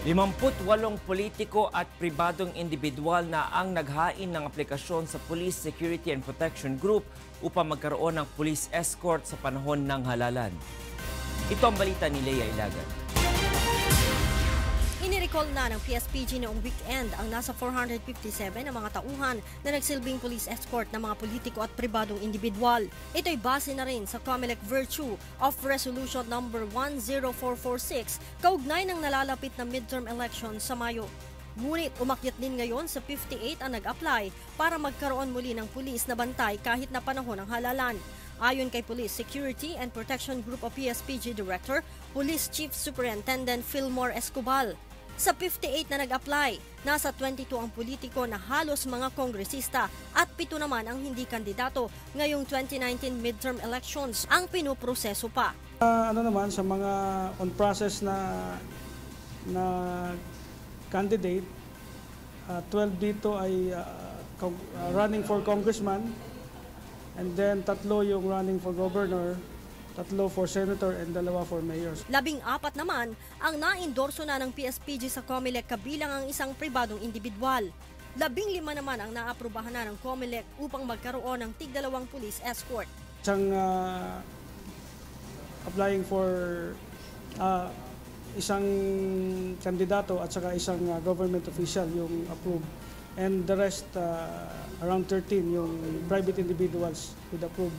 58 politiko at pribadong individual na ang naghain ng aplikasyon sa Police Security and Protection Group upang magkaroon ng police escort sa panahon ng halalan. Ito ang balita ni Leia Ilagan. Inirecall na ng PSPG noong weekend ang nasa 457 na mga tauhan na nagsilbing police escort ng mga politiko at pribadong individual. Ito'y base na rin sa COMELEC virtue of Resolution number 10446 kaugnay ng nalalapit na midterm election sa Mayo. Ngunit umakyat din ngayon sa 58 ang nag-apply para magkaroon muli ng pulis na bantay kahit na panahon ng halalan. Ayon kay Police Security and Protection Group of PSPG Director, Police Chief Superintendent Fillmore Escobal. Sa 58 na nag-apply, nasa 22 ang politiko na halos mga kongresista at 7 naman ang hindi kandidato ngayong 2019 midterm elections ang pinuproseso pa. Naman sa mga on process na candidate, 12 dito ay running for congressman, and then 3 yung running for governor, 3 for senator, and 2 for mayor. 14 naman ang na-endorso na ng PSPG sa COMELEC kabilang ang isang pribadong individual. 15 naman ang naaprubahan na ng COMELEC upang magkaroon ng tig-2 police escort. Isang applying for isang kandidato at saka isang government official yung approved. And the rest, around 13, yung private individuals with approved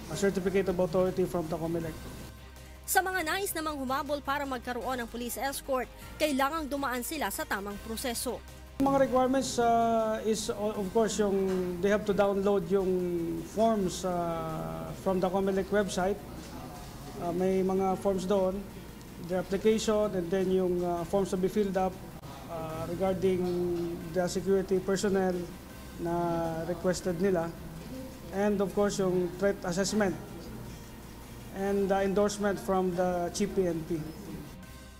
a certificate of authority from the COMELEC. Sa mga nais namang humabol para magkaroon ng police escort, kailangang dumaan sila sa tamang proseso. Mga requirements is of course yung they have to download yung forms from the COMELEC website. May mga forms doon, the application, and then yung forms to be filled up regarding the security personnel na requested nila. And of course, yung threat assessment and the endorsement from the Chief PNP.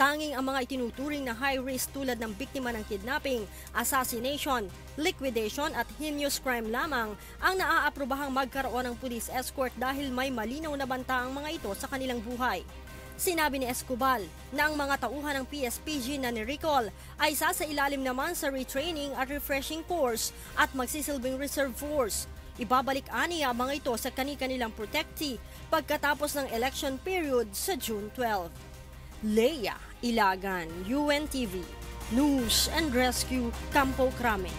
Tanging ang mga itinuturing na high risk tulad ng biktima ng kidnapping, assassination, liquidation at heinous crime lamang ang naaaprobahang magkaroon ng police escort dahil may malinaw na banta ang mga ito sa kanilang buhay. Sinabi ni Escobal na ang mga tauhan ng PSPG na ni-recall ay sasailalim naman sa retraining at refreshing course at magsisilbing reserve force. Ibabalik aniya ang mga ito sa kani-kanilang protectee pagkatapos ng election period sa June 12. Leia Ilagan, UNTV, News and Rescue, Campo Crame.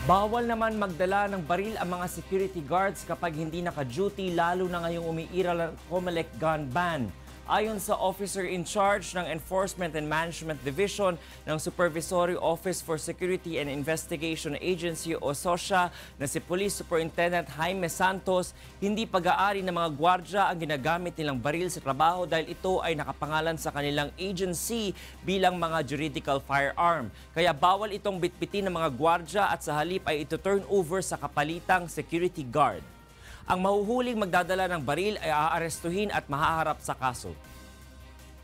Bawal naman magdala ng baril ang mga security guards kapag hindi naka-duty, lalo na ngayong umiiral ang COMELEC gun ban. Ayon sa officer in charge ng Enforcement and Management Division ng Supervisory Office for Security and Investigation Agency o SOSIA na si Police Superintendent Jaime Santos, hindi pag-aari ng mga gwardya ang ginagamit nilang baril sa trabaho dahil ito ay nakapangalan sa kanilang agency bilang mga juridical firearm. Kaya bawal itong bitbitin ng mga gwardya at sa halip ay ito turn over sa kapalitang security guard. Ang mahuhuling magdadala ng baril ay aarestuhin at mahaharap sa kaso.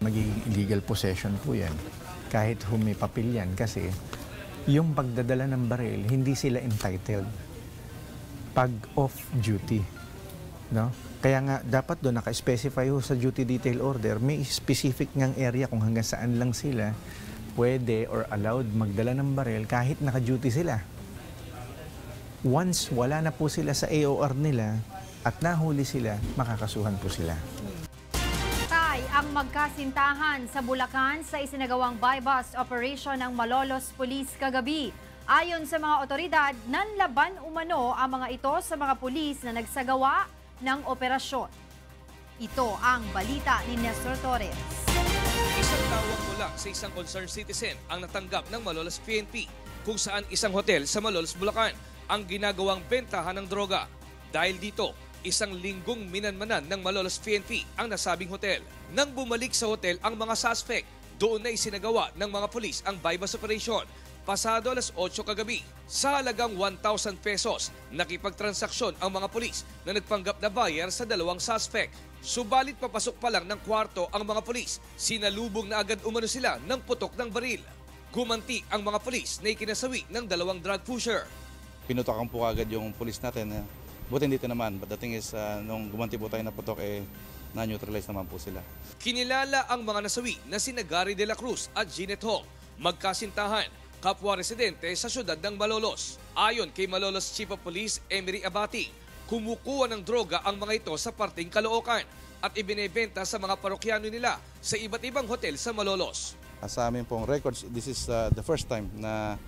Magiging illegal possession po yan. Kahit humipapil yan kasi yung pagdadala ng baril, hindi sila entitled pag off-duty. No? Kaya nga dapat doon naka-specify sa duty detail order, may specific ngang area kung hanggang saan lang sila pwede or allowed magdala ng baril kahit naka-duty sila. Once wala na po sila sa AOR nila at nahuli sila, makakasuhan po sila. Tay ang magkasintahan sa Bulacan sa isinagawang buy-bust operation ng Malolos Police kagabi. Ayon sa mga otoridad, nanlaban umano ang mga ito sa mga pulis na nagsagawa ng operasyon. Ito ang balita ni Nestor Torres. Isang tawag mula sa isang concerned citizen ang natanggap ng Malolos PNP kung saan isang hotel sa Malolos, Bulacan ang ginagawang bentahan ng droga. Dahil dito, isang linggong minanmanan ng Malolos PNP ang nasabing hotel. Nang bumalik sa hotel ang mga suspect, doon na isinagawa ng mga pulis ang buy-bust operation. Pasado alas 8 kagabi, sa halagang 1,000 pesos, nakipagtransaksyon ang mga pulis na nagpanggap na buyer sa 2 suspect. Subalit papasok pa lang ng kwarto ang mga pulis, sinalubong na agad umano sila ng putok ng baril. Gumanti ang mga pulis na ikinasawi ng 2 drug pusher. Pinutokan po agad yung pulis natin. Buti dito naman. But the thing is, nung gumanti po tayo na putok, na-neutralize naman po sila. Kinilala ang mga nasawi na sina Gary de la Cruz at Jeanette Hong, magkasintahan, kapwa residente sa syudad ng Malolos. Ayon kay Malolos Chief of Police Emery Abati, kumukuha ng droga ang mga ito sa parting Caloocan at ibinebenta sa mga parokyano nila sa iba't ibang hotel sa Malolos. Sa amin pong records, this is the first time na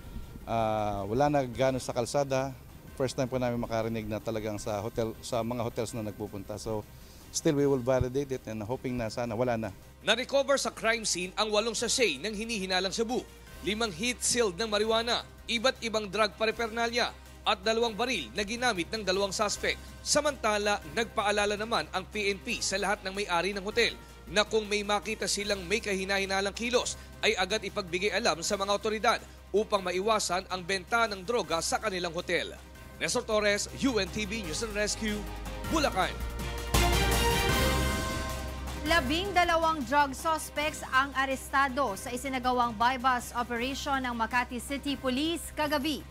wala na gano'n sa kalsada. First time po namin makarinig na talagang sa mga hotels na nagpupunta. So still we will validate it and hoping na sana wala na. Na-recover sa crime scene ang 8 sachet ng hinihinalang shabu, 5 heat-sealed ng marijuana, iba't ibang drug paraphernalia at 2 baril na ginamit ng 2 suspect. Samantala, nagpaalala naman ang PNP sa lahat ng may-ari ng hotel na kung may makita silang may kahina-hinalang kilos ay agad ipagbigay alam sa mga otoridad upang maiwasan ang benta ng droga sa kanilang hotel. Nestor Torres, UNTV News and Rescue, Bulacan. 12 drug suspects ang arestado sa isinagawang buy-bust operation ng Makati City Police kagabi.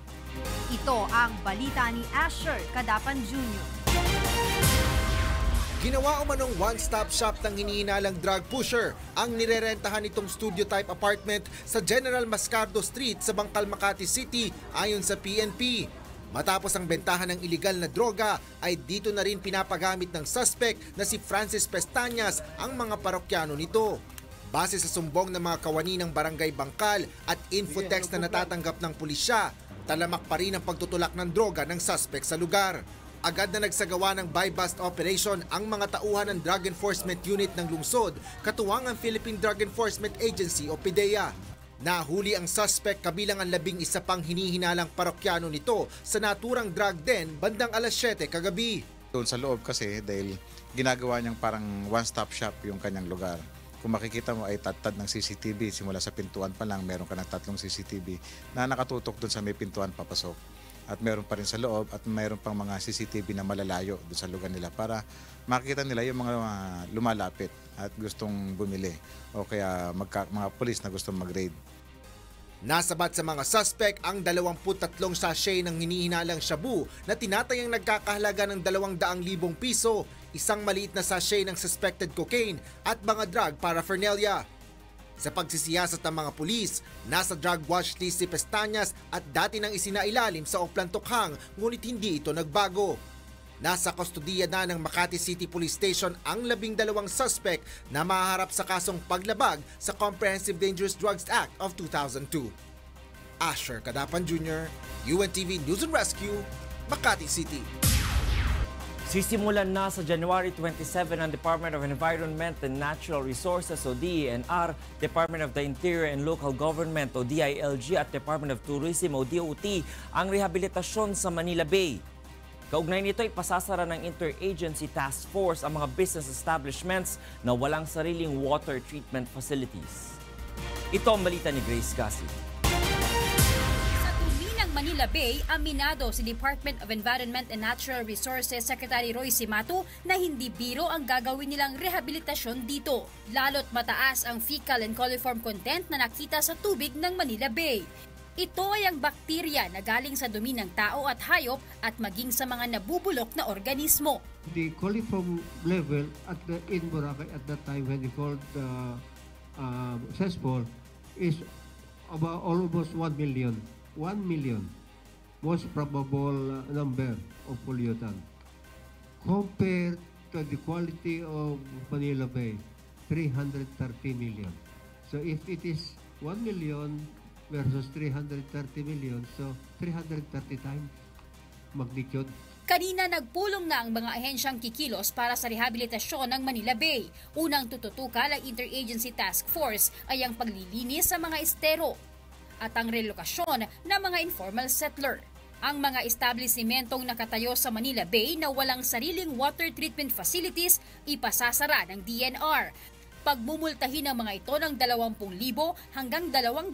Ito ang balita ni Asher Cadapan Jr. Ginawa umanong one-stop shop ng hinihinalang drug pusher ang nirerentahan nitong studio-type apartment sa General Mascardo Street sa Bangkal, Makati City ayon sa PNP. Matapos ang bentahan ng iligal na droga ay dito na rin pinapagamit ng suspect na si Francis Pestañas ang mga parokyano nito. Base sa sumbong ng mga kawani ng Barangay Bangkal at infotext na natatanggap ng pulisya, talamak pa rin ang pagtutulak ng droga ng suspect sa lugar. Agad na nagsagawa ng buy-bust operation ang mga tauhan ng Drug Enforcement Unit ng lungsod, katuwang ang Philippine Drug Enforcement Agency o PDEA. Nahuli ang suspect kabilang ang 11 pang hinihinalang parokyano nito sa naturang drug den bandang alas 7 kagabi. Doon sa loob kasi dahil ginagawa niyang parang one-stop shop yung kanyang lugar. Kung makikita mo ay tad-tad ng CCTV, simula sa pintuan pa lang meron ka ng 3 CCTV na nakatutok doon sa may pintuan papasok. At meron pa rin sa loob at meron pang mga CCTV na malalayo doon sa lugar nila para makita nila yung mga lumalapit at gustong bumili o kaya mga pulis na gustong mag-raid. Nasabat sa mga suspect ang 23 sachet ng hinihinalang shabu na tinatayang nagkakahalaga ng 200,000 piso, isang maliit na sachet ng suspected cocaine at mga drug paraphernalia. Sa pagsisiyasat ng mga pulis, nasa drug watch list si Pestañas at dati nang isinailalim sa Oplan Tokhang ngunit hindi ito nagbago. Nasa kustodiya na ng Makati City Police Station ang 12 suspect na mahaharap sa kasong paglabag sa Comprehensive Dangerous Drugs Act of 2002. Asher Cadapan Jr., UNTV News and Rescue, Makati City. Sisimulan na sa January 27 ang Department of Environment and Natural Resources o DENR, Department of the Interior and Local Government o DILG at Department of Tourism o DOT ang rehabilitasyon sa Manila Bay. Kaugnay nito ay pasasara ng Interagency Task Force ang mga business establishments na walang sariling water treatment facilities. Ito ang balita ni Grace Gassi. Sa tumi ng Manila Bay, aminado si Department of Environment and Natural Resources Secretary Roy Cimatu na hindi biro ang gagawin nilang rehabilitasyon dito. Lalo't mataas ang fecal and coliform content na nakita sa tubig ng Manila Bay. Ito ay ang bakterya na galing sa dumi ng tao at hayop at maging sa mga nabubulok na organismo. The coliform level in Boracay at that time when they called cesspool is about almost 1 million. 1 million. Most probable number of pollutant. Compared to the quality of Manila Bay, 330 million. So if it is 1 million versus 330 million, so 330 times magnitude. Kanina nagpulong na ang mga ahensyang kikilos para sa rehabilitasyon ng Manila Bay. Unang tututukan ng Interagency Task Force ay ang paglilinis sa mga estero at ang relokasyon ng mga informal settler. Ang mga establishmentong nakatayo sa Manila Bay na walang sariling water treatment facilities ipasasara ng DNR. Pagmumultahin ang mga ito ng 20,000 hanggang 200,000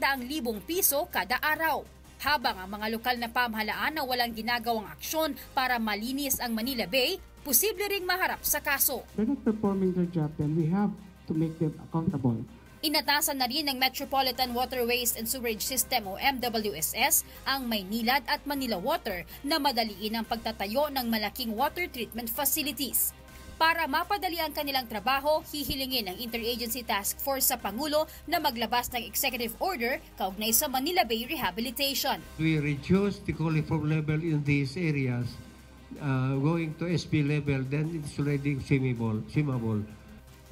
piso kada araw. Habang ang mga lokal na pamahalaan na walang ginagawang aksyon para malinis ang Manila Bay, posible ring maharap sa kaso. They're not performing their job, then we have to make them accountable. Inatasan na rin ng Metropolitan Waterways and Sewerage System o MWSS ang Maynilad at Manila Water na madaliin ang pagtatayo ng malaking water treatment facilities. Para mapadali ang kanilang trabaho, hihilingin ng Interagency Task Force sa Pangulo na maglabas ng executive order kaugnay sa Manila Bay Rehabilitation. We reduce the coliform level in these areas, going to SP level, then it's already swimmable.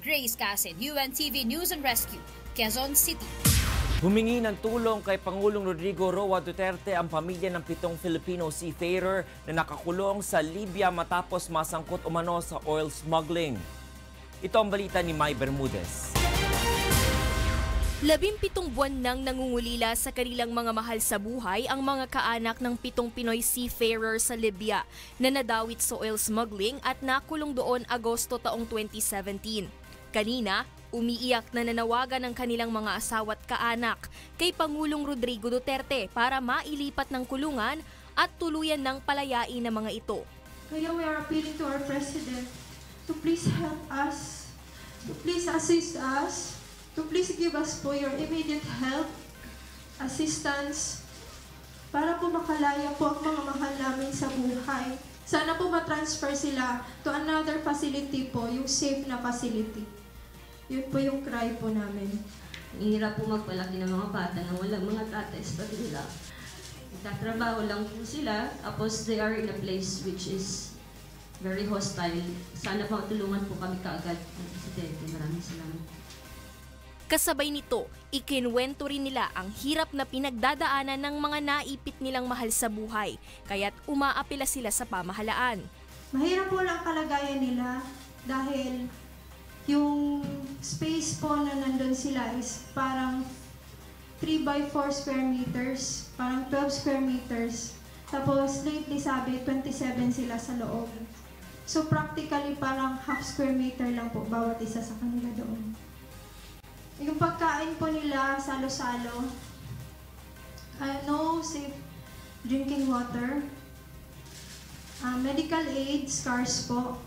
Grace Casen, UNTV News and Rescue, Quezon City. Humingi ng tulong kay Pangulong Rodrigo Roa Duterte ang pamilya ng 7 Filipino seafarer na nakakulong sa Libya matapos masangkot umano sa oil smuggling. Ito ang balita ni Mai Bermudez. 17 buwan nang nangungulila sa kanilang mga mahal sa buhay ang mga kaanak ng 7 Pinoy seafarer sa Libya na nadawit sa oil smuggling at nakulong doon Agosto taong 2017. Kanina, umiiyak na nanawagan ng kanilang mga asawa at kaanak kay Pangulong Rodrigo Duterte para mailipat ng kulungan at tuluyan ng palayain ng mga ito. Kaya we are appealing to our President to please help us, to please assist us, to please give us po your immediate help, assistance, para po makalaya po ang mga mahal namin sa buhay. Sana po matransfer sila to another facility po, yung safe na facility. Yun po yung cry po namin. Hirap po magpalaki ng mga bata na walang mga tatay sa nila. Nagtatrabaho lang po sila, tapos they are in a place which is very hostile. Sana po tulungan po kami kaagad. Presidente, maraming salamat. Kasabay nito, ikinwento rin nila ang hirap na pinagdadaanan ng mga naipit nilang mahal sa buhay, kaya't umaapela sila sa pamahalaan. Mahirap po lang kalagayan nila dahil yung space po na nandun sila is parang 3 by 4 square meters, parang 12 square meters. Tapos lately sabi, 27 sila sa loob. So practically parang half square meter lang po bawat isa sa kanila doon. Yung pagkain po nila, salo-salo. No safe drinking water. Medical aid, scarce po.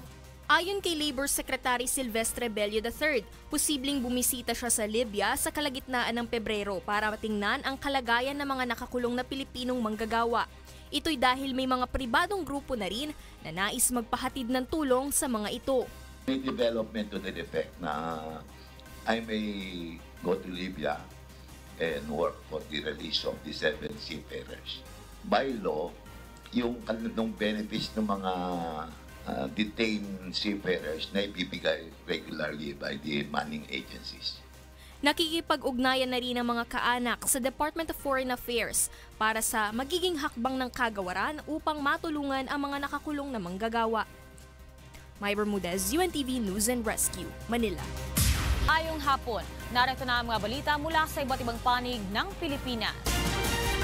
Ayon kay Labor Secretary Silvestre Bello III, posibleng bumisita siya sa Libya sa kalagitnaan ng Pebrero para tingnan ang kalagayan ng mga nakakulong na Pilipinong manggagawa. Ito'y dahil may mga pribadong grupo na rin na nais magpahatid ng tulong sa mga ito. May development to the effect na I may go to Libya and work for the release of the 7 seafarers. By law, yung benefits ng mga detained seafarers na ibibigay regularly by the manning agencies. Nakikipag-ugnayan na rin ang mga kaanak sa Department of Foreign Affairs para sa magiging hakbang ng kagawaran upang matulungan ang mga nakakulong na manggagawa. Mai Bermudez, UNTV News and Rescue, Manila. Ayong hapon, narito na ang mga balita mula sa iba't ibang panig ng Pilipinas.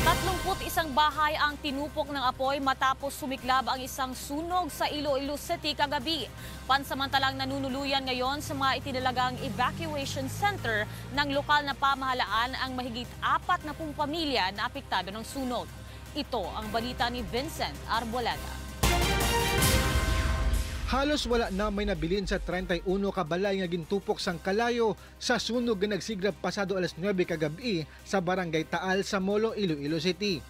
31 bahay ang tinupok ng apoy matapos sumiklab ang isang sunog sa Iloilo City kagabi. Pansamantalang nanunuluyan ngayon sa mga itinalagang evacuation center ng lokal na pamahalaan ang mahigit 40 pamilya na apektado ng sunog. Ito ang balita ni Vincent Arboleda. Halos wala na may nabilin sa 31 kabalay nga gintupok sang kalayo sa sunog nga nagsigrap pasado alas 9 kagabi sa Barangay Taal sa Molo, Iloilo City.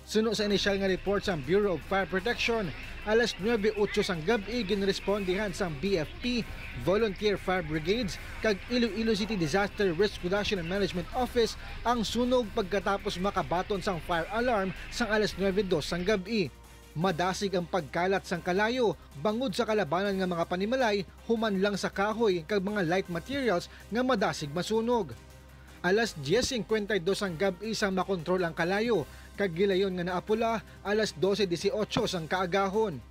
Suno sa inisyal nga report sa Bureau of Fire Protection, alas 9:08 sang gabi ginrespondihan sang BFP, Volunteer Fire Brigades kag Iloilo City Disaster Risk Reduction and Management Office ang sunog pagkatapos makabaton sang fire alarm sang alas 9:02 sang gabi. Madasig ang pagkalat sang kalayo, bangod sa kalabanan nga mga panimalay, human lang sa kahoy kag mga light materials nga madasig masunog. Alas 10:52 ang gabi sang makontrol ang kalayo, kag gilayon nga naapula alas 12:18 sang kaagahon.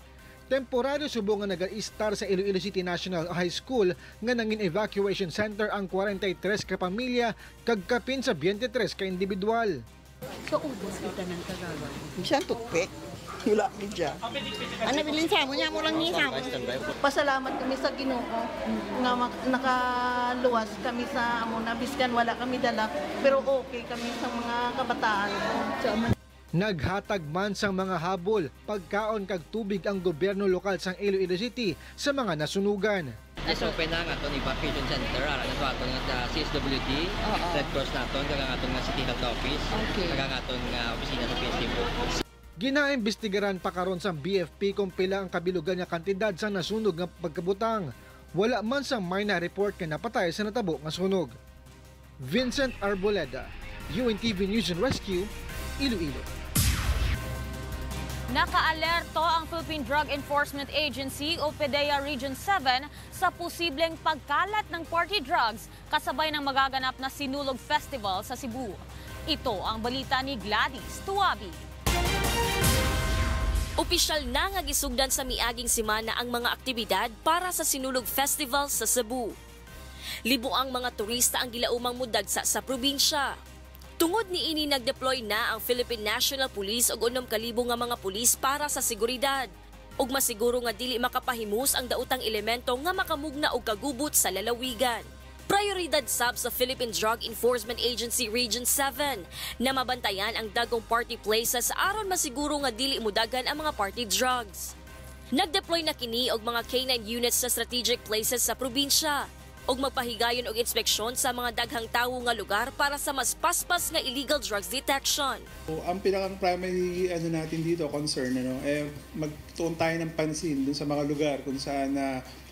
Temporaryo subong nga nag-i-star sa Iloilo City National High School nga nangin evacuation center ang 43 ka pamilya kag kapin sa 23 ka individual. So ubos kita ng kagawa. Siyang tukpik. Wala ni dyan. Ano bilin sa mo niya mo lang niya. Pasalamat kami sa Ginoo nga nakaluwas kami sa amo na biskan wala kami dala pero okay kami sa mga kabataan. Naghatag man sang mga habol, pagkaon kag tubig ang gobyerno lokal sang Iloilo City sa mga nasunugan. Open na nga itong evacuation center, alam na ito nga CSWD, Red Cross na ito, kag nga itong City Health Office, kag nga itong opisina sa PSTV. Ginaimbestigaran pa karon sa BFP kung pila ang kabilugan nga kantidad sa nasunog nga pagkabutang. Wala man sa minor report nga napatay sa natabo nga sunog. Vincent Arboleda, UNTV News and Rescue, Iloilo. Naka-alerto ang Philippine Drug Enforcement Agency o PDEA Region 7 sa posibleng pagkalat ng party drugs kasabay ng magaganap na Sinulog Festival sa Cebu. Ito ang balita ni Gladys Tuabi. Opisyal na nga gisugdan sa miaging semana ang mga aktibidad para sa Sinulog Festival sa Cebu. Libo ang mga turista ang gilaumang mudagsa sa probinsya. Tungod ni ini nag-deploy na ang Philippine National Police og 6,000 nga mga pulis para sa seguridad. Ug masiguro nga dili makapahimus ang daotang elemento nga makamugna og kagubot sa lalawigan. Prioridad sab sa Philippine Drug Enforcement Agency Region 7 na mabantayan ang dagong party places aron masiguro nga dili mudagan ang mga party drugs. Nag-deploy na kini og mga K9 units sa strategic places sa probinsya ug magpahigayon og inspeksyon sa mga daghang tawo nga lugar para sa mas paspas nga illegal drugs detection. Ang pinakang primary natin dito concern magtuon tayo ng pansin dun sa mga lugar kung saan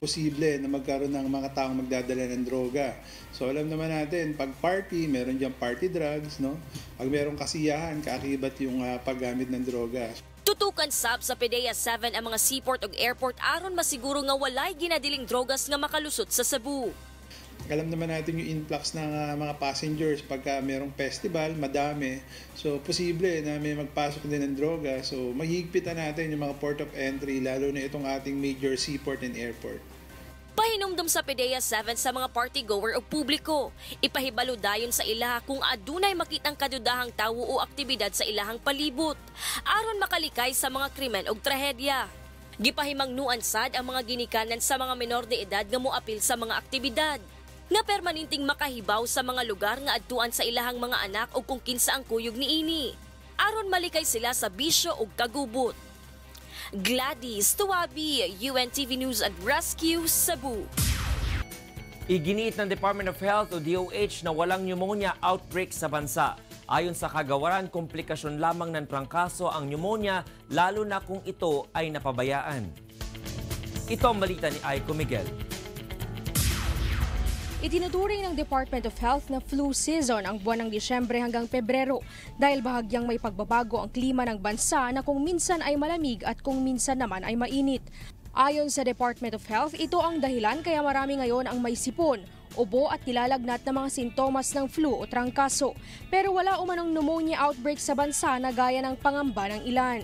posible na magkaroon ng mga taong magdadala ng droga. So alam naman natin, pag party, meron diyang party drugs, no? Pag merong kasiyahan, kaakibat yung paggamit ng droga. Tutukan sab sa PDEA 7 ang mga seaport ug airport aron masiguro nga walay ginadiling drogas nga makalusot sa Cebu. Alam naman natin yung influx ng mga passengers pagka merong festival, madami. So posible na may magpasok din ng droga. So mahigpitan natin yung mga port of entry lalo na itong ating major seaport and airport. Pahinumdum sa PDEA 7 sa mga party-goer o publiko. Ipahibalo dayon sa ilaha kung adunay makitang kadudahang tawo o aktibidad sa ilahang palibot aron makalikay sa mga krimen o trahedya. Gipahimangnuan sad ang mga ginikanan sa mga menor de edad nga moapil sa mga aktibidad nga permanenteng makahibaw sa mga lugar nga adtuan sa ilahang mga anak o kung kinsa ang kuyog niini aron malikay sila sa bisyo o kagubot. Gladys Tuabi, UNTV News and Rescue, Cebu. Iginiit ng Department of Health o DOH na walang pneumonia outbreak sa bansa. Ayon sa kagawaran, komplikasyon lamang ng trangkaso ang pneumonia lalo na kung ito ay napabayaan. Ito ang balita ni Aiko Miguel. Itinuturing ng Department of Health na flu season ang buwan ng Disyembre hanggang Pebrero dahil bahagyang may pagbabago ang klima ng bansa na kung minsan ay malamig at kung minsan naman ay mainit. Ayon sa Department of Health, ito ang dahilan kaya marami ngayon ang may sipon, ubo at nilalagnat na mga sintomas ng flu o trangkaso. Pero wala umanong pneumonia outbreak sa bansa na gaya ng pangamba ng ilan.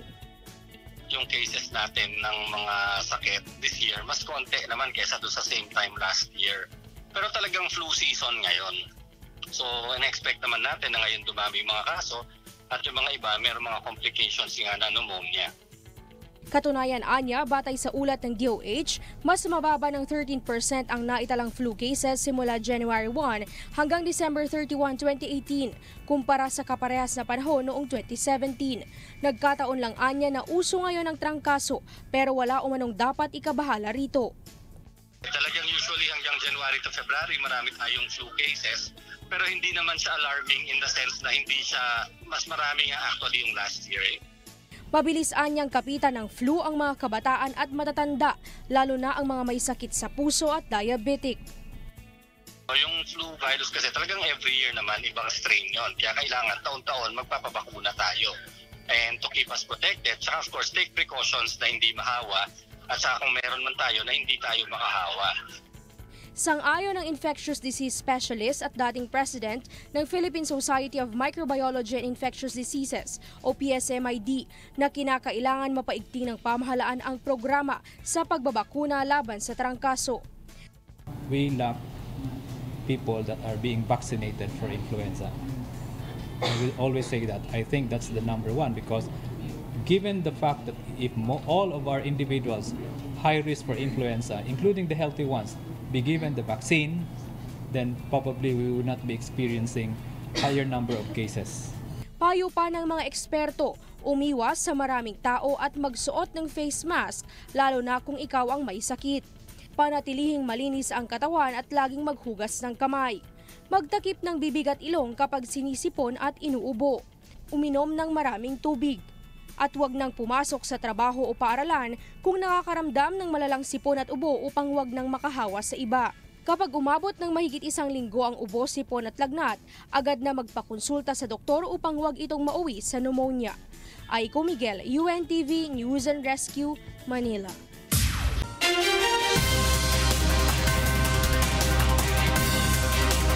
Yung cases natin ng mga sakit this year, mas konti naman kaysa doon sa same time last year. Pero talagang flu season ngayon. So, in-expect naman natin na ngayon dumami yung mga kaso at yung mga iba, mayroong mga complications nga na pneumonia. Katunayan anya, batay sa ulat ng DOH, mas mababa ng 13% ang naitalang flu cases simula January 1 hanggang December 31, 2018, kumpara sa kaparehas na panahon noong 2017. Nagkataon lang anya na uso ngayon ang trangkaso, pero wala umanong dapat ikabahala rito. Talagang usually hanggang January to February marami tayong flu cases pero hindi naman siya alarming in the sense na hindi siya mas marami nga actually yung last year. Mabilis anyang kapitan ng flu ang mga kabataan at matatanda, lalo na ang mga may sakit sa puso at diabetic. Yung flu virus kasi talagang every year naman ibang strain yon. Kaya kailangan taon-taon magpapabakuna tayo. And to keep us protected, saka of course take precautions na hindi mahawa. At saka kung meron man tayo na hindi tayo makahawa. Sang-ayon ng infectious disease specialist at dating president ng Philippine Society of Microbiology and Infectious Diseases o PSMID na kinakailangan mapaigting ng pamahalaan ang programa sa pagbabakuna laban sa trangkaso. We lack people that are being vaccinated for influenza. I will always say that. I think that's the number one because given the fact that if all of our individuals high risk for influenza, including the healthy ones, be given the vaccine, then probably we will not be experiencing higher number of cases. Payo pa ng mga eksperto, umiwas sa maraming tao at magsuot ng face mask, lalo na kung ikaw ang may sakit. Panatilihing malinis ang katawan at laging maghugas ng kamay. Magtakip ng bibig at ilong kapag sinisipon at inuubo. Uminom ng maraming tubig. at huwag nang pumasok sa trabaho o paaralan kung nakakaramdam ng malalang sipon at ubo upang huwag nang makahawa sa iba. Kapag umabot ng mahigit 1 linggo ang ubo, sipon at lagnat, agad na magpakonsulta sa doktor upang huwag itong mauwi sa pneumonia. Aiko Miguel, UNTV News and Rescue, Manila.